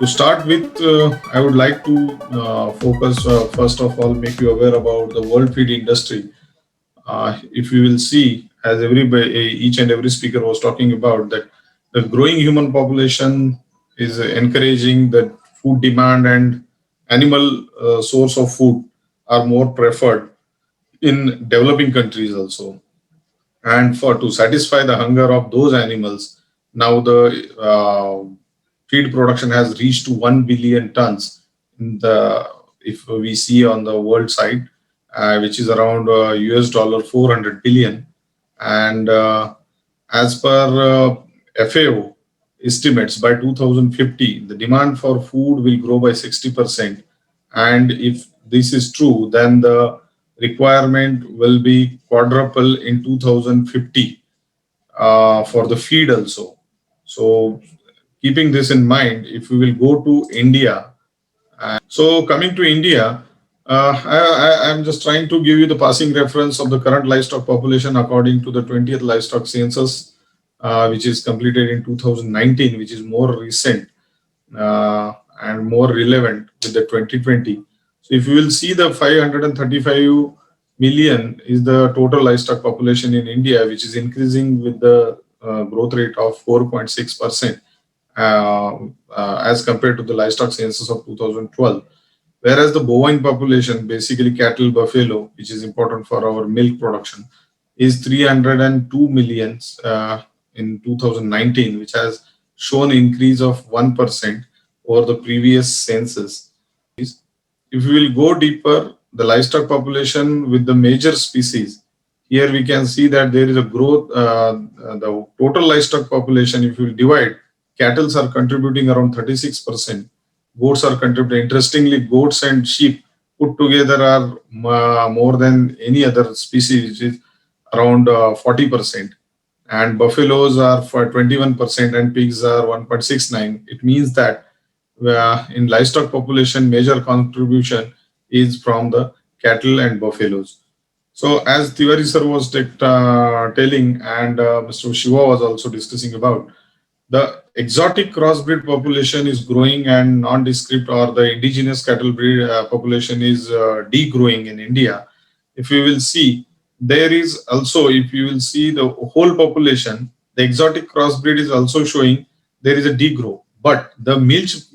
To start with, I would like to focus, first of all, make you aware about the world feed industry. If you will see, as each and every speaker was talking about, that the growing human population is encouraging that food demand and animal source of food are more preferred in developing countries also. And for to satisfy the hunger of those animals, now the feed production has reached to 1 billion tons in the, if we see on the world side, which is around US dollar 400 billion. And as per FAO estimates, by 2050 the demand for food will grow by 60%. And if this is true, then the requirement will be quadruple in 2050 for the feed also. So keeping this in mind, if we will go to India, so coming to India, I'm just trying to give you the passing reference of the current livestock population according to the 20th livestock census, which is completed in 2019, which is more recent and more relevant with the 2020. So if you will see, the 535 million is the total livestock population in India, which is increasing with the growth rate of 4.6% as compared to the livestock census of 2012. Whereas the bovine population, basically cattle, buffalo, which is important for our milk production, is 302 millions in 2019, which has shown increase of 1% over the previous census. If we will go deeper, the livestock population with the major species, here we can see that there is a growth. The total livestock population, if you will divide, cattle are contributing around 36%. Goats are contributing. Interestingly, goats and sheep put together are more than any other species, which is around 40%. And buffaloes are for 21% and pigs are 1.69. It means that in livestock population, major contribution is from the cattle and buffaloes. So as Tiwari sir was telling, and Mr. Shiva was also discussing about, the exotic crossbreed population is growing and nondescript or the indigenous cattle breed population is degrowing in India. If you will see, there is also, if you will see the whole population, the exotic crossbreed is also showing there is a degrow. But the milch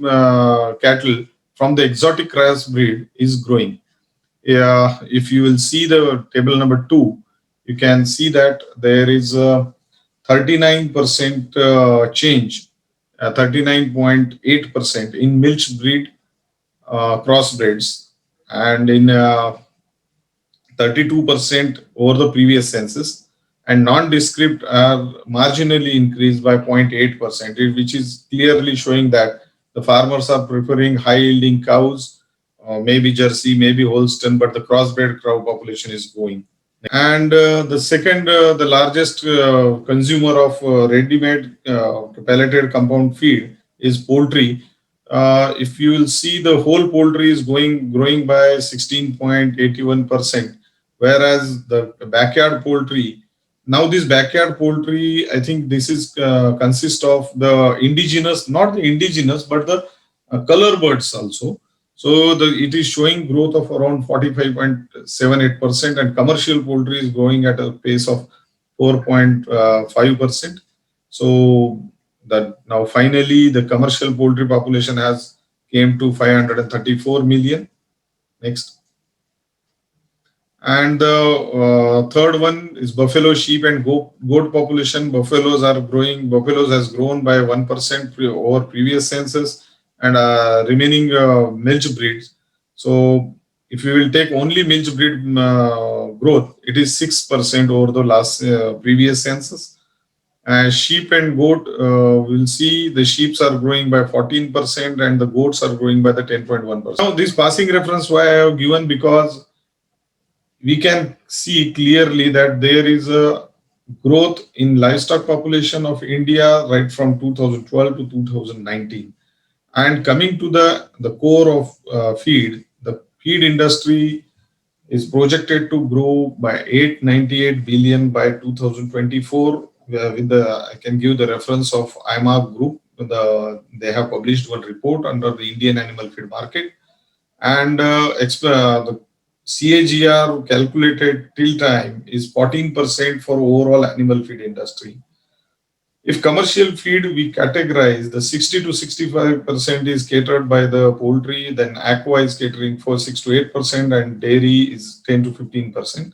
cattle from the exotic crossbreed is growing. If you will see the table number 2, you can see that there is a 39% change, 39.8% in milch breed crossbreds, and in 32% over the previous census, and nondescript are marginally increased by 0.8%, which is clearly showing that the farmers are preferring high yielding cows, maybe Jersey, maybe Holstein, but the crossbred cow population is going. And the second, the largest consumer of ready-made pelleted compound feed is poultry. If you will see, the whole poultry is growing by 16.81%, whereas the backyard poultry, now this backyard poultry, I think this is consists of the indigenous, not the indigenous, but the color birds also. So it is showing growth of around 45.78%, and commercial poultry is growing at a pace of 4.5%. So that now finally the commercial poultry population has came to 534 million. Next. And the third one is buffalo, sheep, and goat population. Buffaloes are growing. Buffaloes has grown by 1% over previous census, and remaining milch breeds. So if you will take only milch breed growth, it is 6% over the last previous census. Sheep and goat, we'll see the sheep are growing by 14% and the goats are growing by the 10.1%. Now this passing reference why I have given, because we can see clearly that there is a growth in livestock population of India right from 2012 to 2019. And coming to the core of feed, the feed industry is projected to grow by 898 billion by 2024. With the, I can give the reference of IMAP group, they have published one report under the Indian animal feed market, and the CAGR calculated till time is 14% for overall animal feed industry. If commercial feed we categorize, the 60 to 65% is catered by the poultry, then aqua is catering for 6 to 8%, and dairy is 10 to 15%.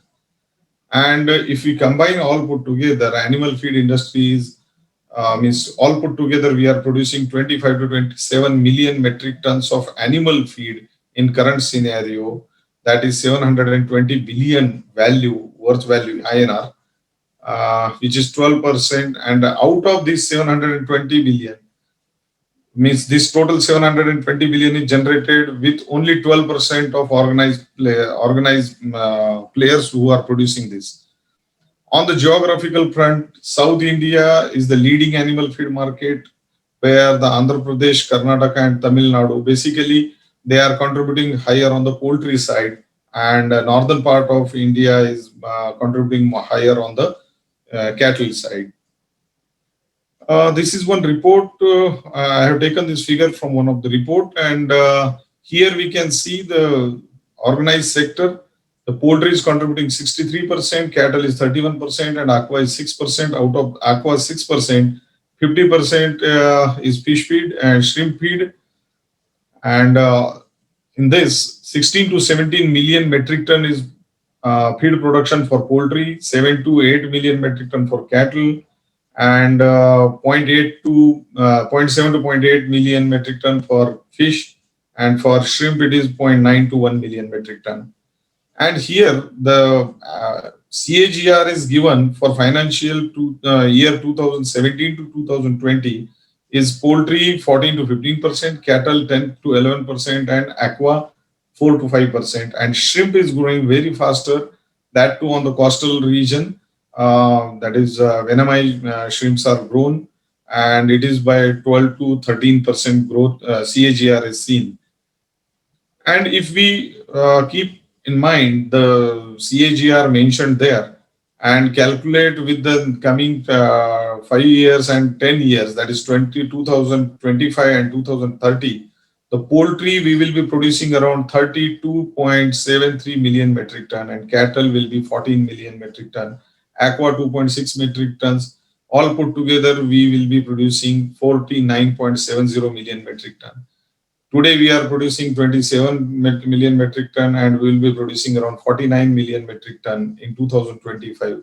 And if we combine all put together, animal feed industries means all put together, we are producing 25 to 27 million metric tons of animal feed in current scenario. That is 720 billion value, worth value INR, which is 12%. And out of this 720 billion, means this total 720 billion is generated with only 12% of organized players who are producing this. On the geographical front, South India is the leading animal feed market, where the Andhra Pradesh, Karnataka, and Tamil Nadu basically they are contributing higher on the poultry side, and northern part of India is contributing higher on the cattle side. This is one report. I have taken this figure from one of the report, and here we can see the organized sector. The poultry is contributing 63%, cattle is 31%, and aqua is 6%. Out of aqua 6%, 50% is fish feed and shrimp feed. And in this, 16 to 17 million metric ton is feed production for poultry, 7 to 8 million metric ton for cattle, and zero point 0.8 to 0.7 to zero point 0.8 million metric ton for fish, and for shrimp it is 0.9 to 1 million metric ton. And here the CAGR is given for financial year 2017 to 2020 is poultry 14 to 15%, cattle 10 to 11%, and aqua 4 to 5%. And shrimp is growing very faster, that too on the coastal region. That is venomized shrimps are grown, and it is by 12 to 13% growth CAGR is seen. And if we keep in mind the CAGR mentioned there and calculate with the coming 5 years and 10 years, that is 2025 and 2030, the poultry we will be producing around 32.73 million metric ton, and cattle will be 14 million metric ton, aqua 2.6 metric tons. All put together, we will be producing 49.70 million metric ton. Today we are producing 27 million metric ton, and we will be producing around 49 million metric ton in 2025.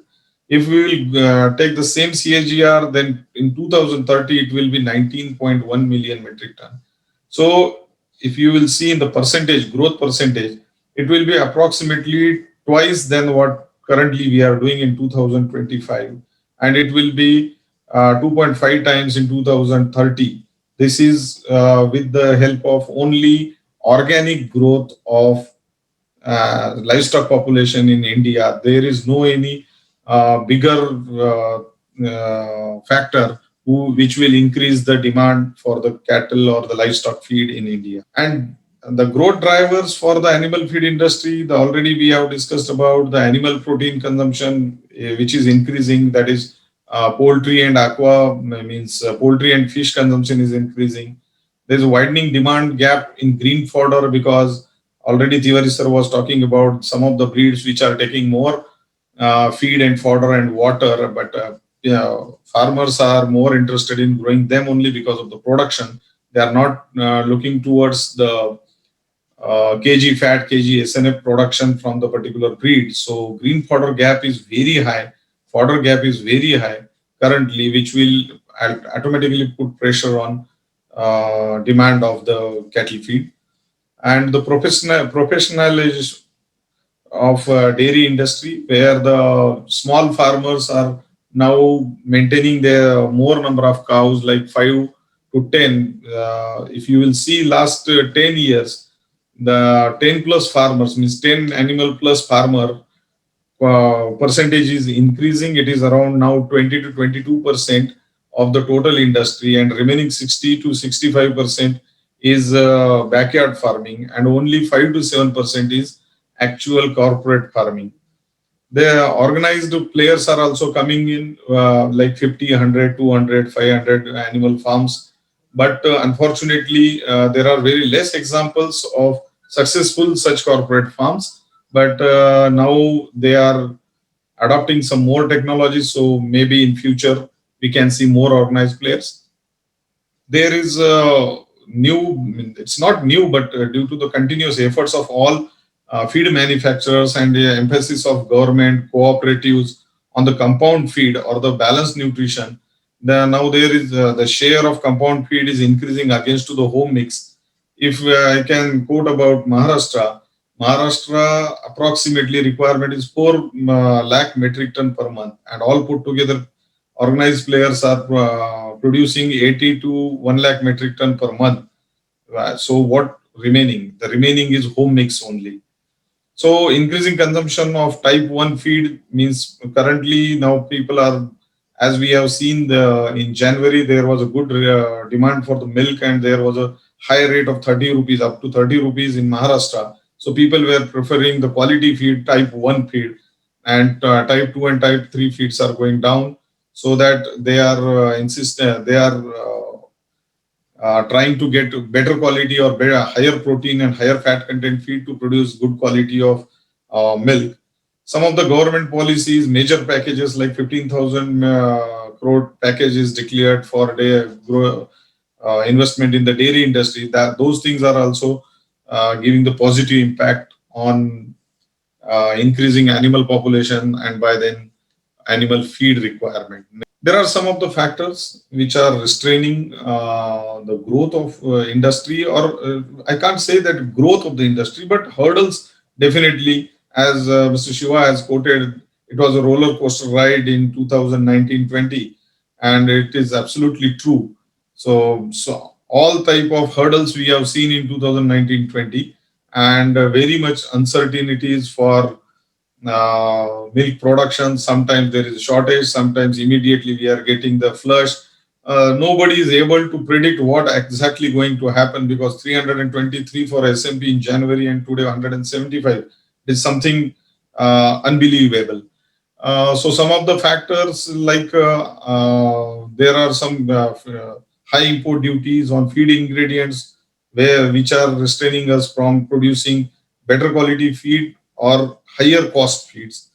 If we will take the same CAGR, then in 2030 it will be 19.1 million metric ton. So if you will see in the percentage, growth percentage, it will be approximately twice than what currently we are doing in 2025, and it will be 2.5 times in 2030. This is with the help of only organic growth of livestock population in India. There is no any bigger factor which will increase the demand for the cattle or the livestock feed in India. And the growth drivers for the animal feed industry, already we have discussed about the animal protein consumption, which is increasing. That is poultry and aqua, means poultry and fish consumption is increasing. There is a widening demand gap in green fodder, because already Tiwari sir was talking about some of the breeds which are taking more feed and fodder and water, but farmers are more interested in growing them only because of the production. They are not looking towards the kg fat, kg SNF production from the particular breed. So green fodder gap is very high. Fodder gap is very high currently, which will automatically put pressure on demand of the cattle feed. And the professionalization of dairy industry, where the small farmers are now maintaining their more number of cows, like 5 to 10. If you will see last 10 years, the 10 plus farmers, means 10 animal plus farmer percentage is increasing. It is around now 20 to 22% of the total industry, and remaining 60 to 65% is backyard farming, and only 5 to 7% is actual corporate farming. The organized players are also coming in, like 50, 100, 200, 500 animal farms But unfortunately, there are very less examples of successful such corporate farms. But now they are adopting some more technologies, so maybe in future we can see more organized players. There is a new, it's not new, but due to the continuous efforts of all feed manufacturers and the emphasis of government cooperatives on the compound feed or the balanced nutrition, now there is the share of compound feed is increasing against to the home mix. If I can quote about Maharashtra approximately requirement is 4 lakh metric ton per month, and all put together organized players are producing 80 to 1 lakh metric ton per month. So what remaining? The remaining is home mix only. So increasing consumption of type 1 feed means currently now people are, as we have seen in January, there was a good demand for the milk and there was a high rate of 30 rupees, up to 30 rupees in Maharashtra. So people were preferring the quality feed, type 1 feed, and type 2 and type 3 feeds are going down, so that they are they are trying to get better quality or better, higher protein and higher fat content feed to produce good quality of milk. Some of the government policies, major packages like 15,000 crore package is declared for investment in the dairy industry. That those things are also giving the positive impact on increasing animal population and by then animal feed requirement. There are some of the factors which are restraining the growth of industry, or I can't say that growth of the industry, but hurdles definitely. As Mr. Shiva has quoted, it was a roller coaster ride in 2019-20, and it is absolutely true. So all type of hurdles we have seen in 2019-20, and very much uncertainties for milk production. Sometimes there is a shortage, sometimes immediately we are getting the flush. Nobody is able to predict what exactly going to happen, because 323 for SMP in January and today 175 is something unbelievable. So some of the factors like there are some high import duties on feed ingredients which are restraining us from producing better quality feed or higher cost feeds.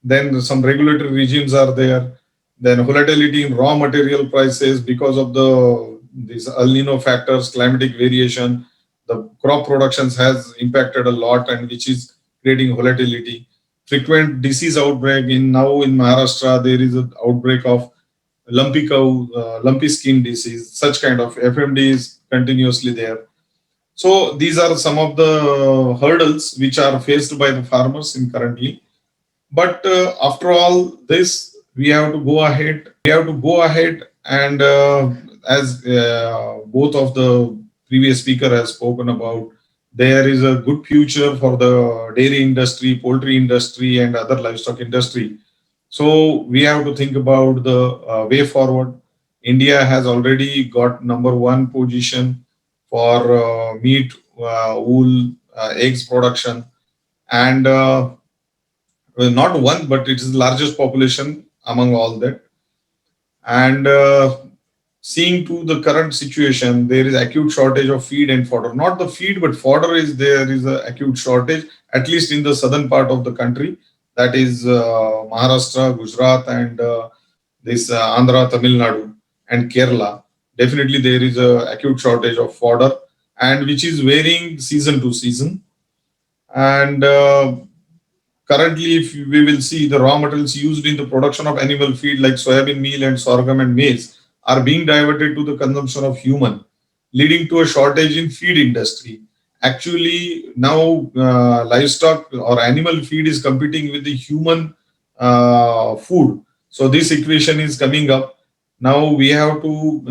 Then some regulatory regimes are there. Then volatility in raw material prices because of these El Nino factors, climatic variation. The crop productions has impacted a lot, and which is creating volatility. Frequent disease outbreak in Maharashtra there is an outbreak of lumpy cow, lumpy skin disease. Such kind of FMD is continuously there. So these are some of the hurdles which are faced by the farmers in currently. But after all this, we have to go ahead. We have to go ahead and as both of the previous speaker has spoken about, there is a good future for the dairy industry, poultry industry, and other livestock industry. So we have to think about the way forward. India has already got number one position for meat, wool, eggs production, and well, not one, but it is the largest population among all that. And seeing to the current situation, there is acute shortage of feed and fodder. Not the feed, but fodder is there is a acute shortage, at least in the southern part of the country. That is Maharashtra, Gujarat, and this Andhra, Tamil Nadu, and Kerala. Definitely, there is a acute shortage of fodder, and which is varying season to season. And currently, if we will see the raw materials used in the production of animal feed like soybean meal and sorghum and maize are being diverted to the consumption of human, leading to a shortage in feed industry. Actually, now livestock or animal feed is competing with the human food. So this equation is coming up. Now we have to.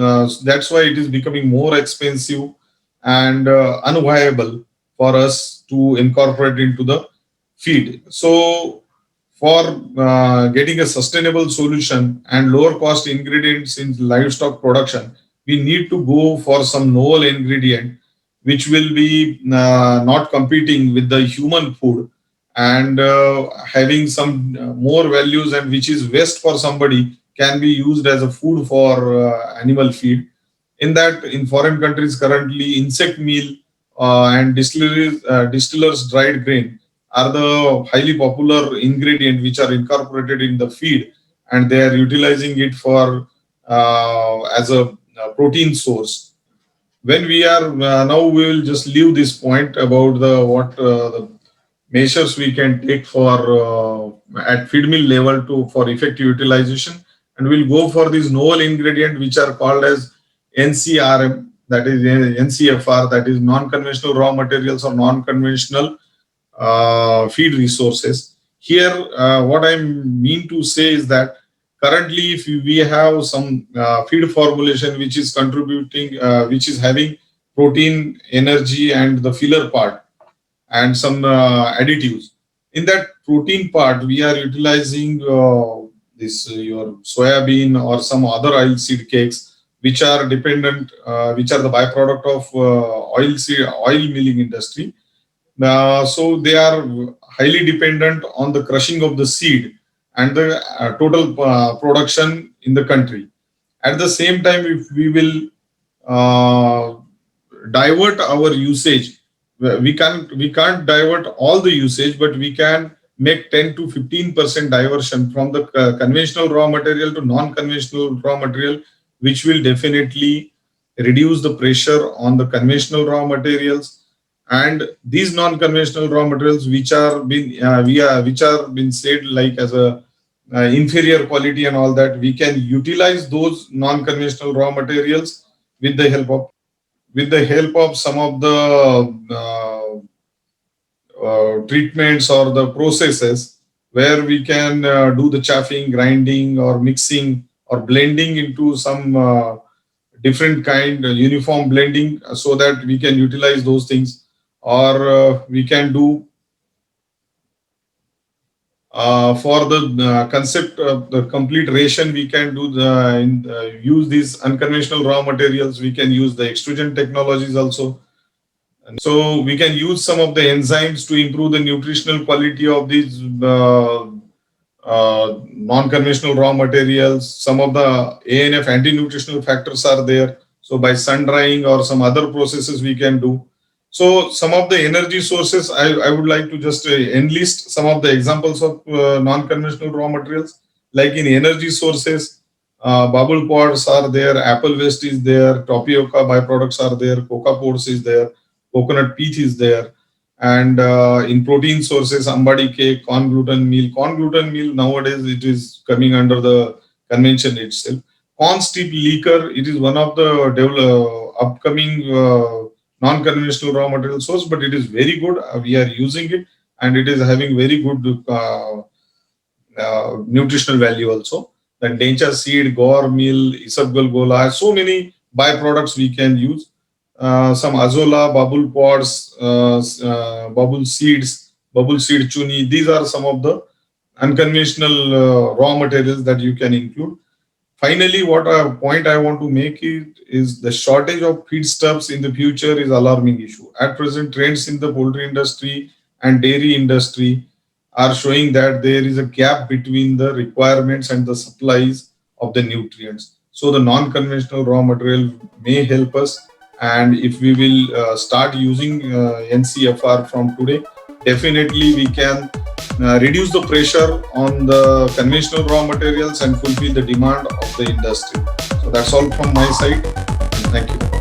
That's why it is becoming more expensive and unviable for us to incorporate into the feed. So, for getting a sustainable solution and lower cost ingredients in livestock production, we need to go for some novel ingredient which will be not competing with the human food, and having some more values, and which is waste for somebody can be used as a food for animal feed. In that, in foreign countries currently, insect meal and distillers dried grain are the highly popular ingredient which are incorporated in the feed, and they are utilizing it for as a protein source. When we are now, we will just leave this point about the what the measures we can take for at feed mill level to for effective utilization, and we'll go for these novel ingredient which are called as NCRM, that is NCFR, that is non-conventional raw materials or non-conventional feed resources. Here, what I mean to say is that currently, if we have some feed formulation which is contributing, which is having protein, energy, and the filler part, and some additives. In that protein part, we are utilizing this your soybean or some other oil seed cakes, which are dependent, which are the byproduct of oil milling industry. So they are highly dependent on the crushing of the seed and the total production in the country. At the same time, if we will uh, divert our usage, we can't divert all the usage, but we can make 10 to 15% diversion from the conventional raw material to non-conventional raw material, which will definitely reduce the pressure on the conventional raw materials. And these non-conventional raw materials which are been which are been said like as a inferior quality and all that, we can utilize those non-conventional raw materials with the help of some of the treatments or the processes where we can do the chaffing, grinding, or mixing or blending into some different kind uniform blending, so that we can utilize those things, or we can do for the concept of the complete ration, we can do use these unconventional raw materials. We can use the extrusion technologies also. And so we can use some of the enzymes to improve the nutritional quality of these non-conventional raw materials. Some of the ANF anti-nutritional factors are there. So by sun drying or some other processes we can do. So some of the energy sources, I would like to just enlist some of the examples of non-conventional raw materials. Like in energy sources, bubble pods are there, apple waste is there, tapioca byproducts are there, coca pods is there, coconut peat is there. And in protein sources, ambadi cake, corn gluten meal. Corn gluten meal nowadays it is coming under the convention itself. Corn steep liquor, it is one of the upcoming non-conventional raw material source, but it is very good. We are using it, and it is having very good nutritional value also. Then dencha seed, gore meal, isabgal gola, so many byproducts we can use. Some azola, bubble pods, bubble seeds, bubble seed chuni. These are some of the unconventional raw materials that you can include. Finally, what a point I want to make is the shortage of feedstuffs in the future is alarming issue. At present, trends in the poultry industry and dairy industry are showing that there is a gap between the requirements and the supplies of the nutrients. So the non-conventional raw material may help us, and if we will start using NCFR from today, definitely we can reduce the pressure on the conventional raw materials and fulfill the demand of the industry. So that's all from my side. Thank you.